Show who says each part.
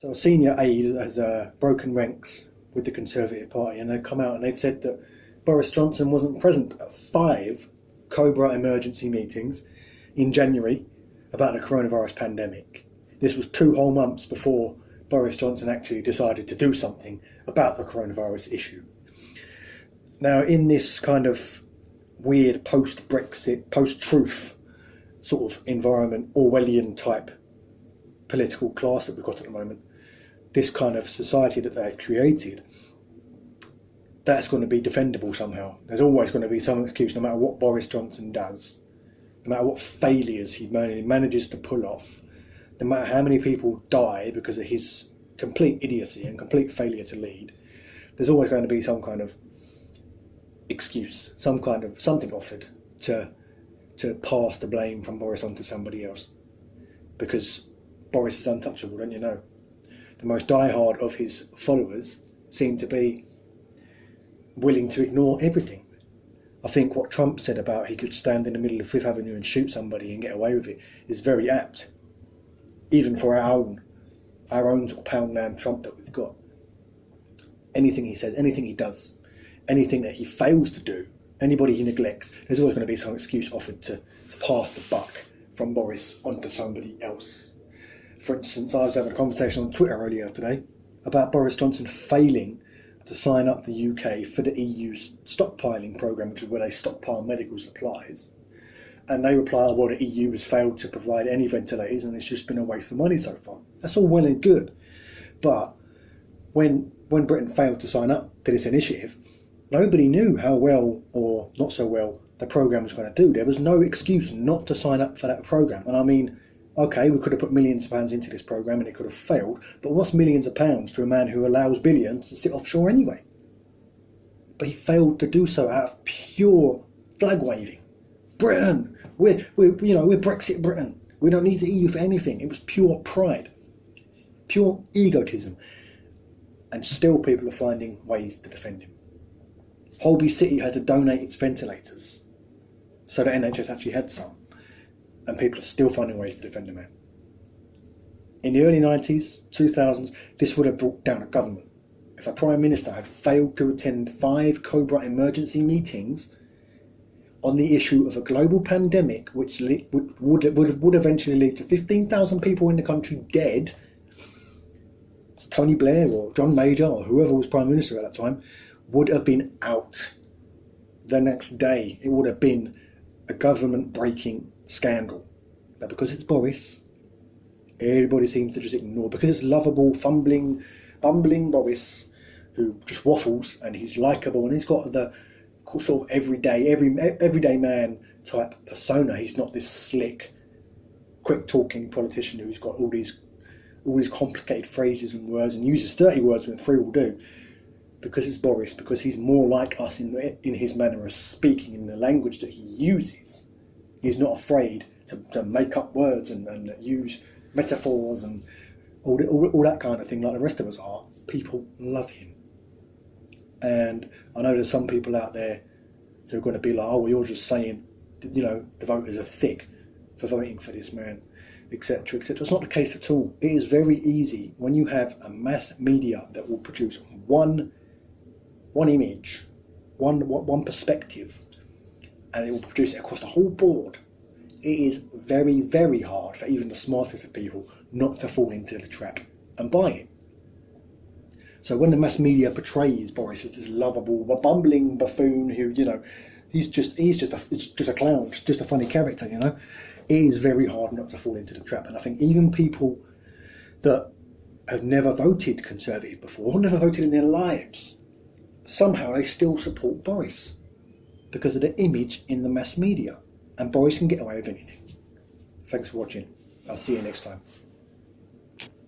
Speaker 1: So a senior aide has broken ranks with the Conservative Party, and they've come out and they've said that Boris Johnson wasn't present at 5 COBRA emergency meetings in January about the coronavirus pandemic. This was 2 whole months before Boris Johnson actually decided to do something about the coronavirus issue. Now, in this kind of weird post-Brexit, post-truth sort of environment, Orwellian type political class that we've got at the moment, this kind of society that they've created, that's going to be defendable somehow. There's always going to be some excuse, no matter what Boris Johnson does, no matter what failures he manages to pull off, no matter how many people die because of his complete idiocy and complete failure to lead, there's always going to be some kind of excuse, some kind of something offered to pass the blame from Boris onto somebody else. Because Boris is untouchable, don't you know? The most diehard of his followers seem to be willing to ignore everything. I think what Trump said about he could stand in the middle of Fifth Avenue and shoot somebody and get away with it is very apt, even for our own sort of Poundland Trump that we've got. Anything he says, anything he does, anything that he fails to do, anybody he neglects, there's always going to be some excuse offered to pass the buck from Boris onto somebody else. For instance, I was having a conversation on Twitter earlier today about Boris Johnson failing to sign up the UK for the EU's stockpiling programme, which is where they stockpile medical supplies. And they reply, well, the EU has failed to provide any ventilators and it's just been a waste of money so far. That's all well and good. But when Britain failed to sign up to this initiative, nobody knew how well or not so well the programme was going to do. There was no excuse not to sign up for that programme. And I mean, okay, we could have put millions of pounds into this programme and it could have failed, but what's millions of pounds to a man who allows billions to sit offshore anyway? But he failed to do so out of pure flag waving. Britain, we're Brexit Britain. We don't need the EU for anything. It was pure pride, pure egotism. And still people are finding ways to defend him. Holby City had to donate its ventilators so the NHS actually had some. And people are still finding ways to defend the man. In the early 90s, 2000s, this would have brought down a government. If a Prime Minister had failed to attend 5 COBRA emergency meetings on the issue of a global pandemic, which would eventually lead to 15,000 people in the country dead, Tony Blair or John Major or whoever was Prime Minister at that time would have been out the next day. It would have been a government-breaking scandal. But because it's Boris, everybody seems to just ignore. Because it's lovable, bumbling Boris who just waffles and he's likeable and he's got the sort of everyday man type persona. He's not this slick, quick-talking politician who's got all these complicated phrases and words and uses 30 words when 3 will do. Because it's Boris, because he's more like us in his manner of speaking, in the language that he uses. He's not afraid to make up words and use metaphors and all that kind of thing like the rest of us are. People love him. And I know there's some people out there who are going to be like, oh, well, you're just saying, the voters are thick for voting for this man, etc., etc. It's not the case at all. It is very easy when you have a mass media that will produce one image, one perspective, and it will produce it across the whole board. It is very, very hard for even the smartest of people not to fall into the trap and buy it. So when the mass media portrays Boris as this lovable, bumbling buffoon who, he's just a clown, just a funny character, it is very hard not to fall into the trap. And I think even people that have never voted Conservative before, or never voted in their lives, somehow they still support Boris because of the image in the mass media. And Boris can get away with anything. Thanks for watching. I'll see you next time.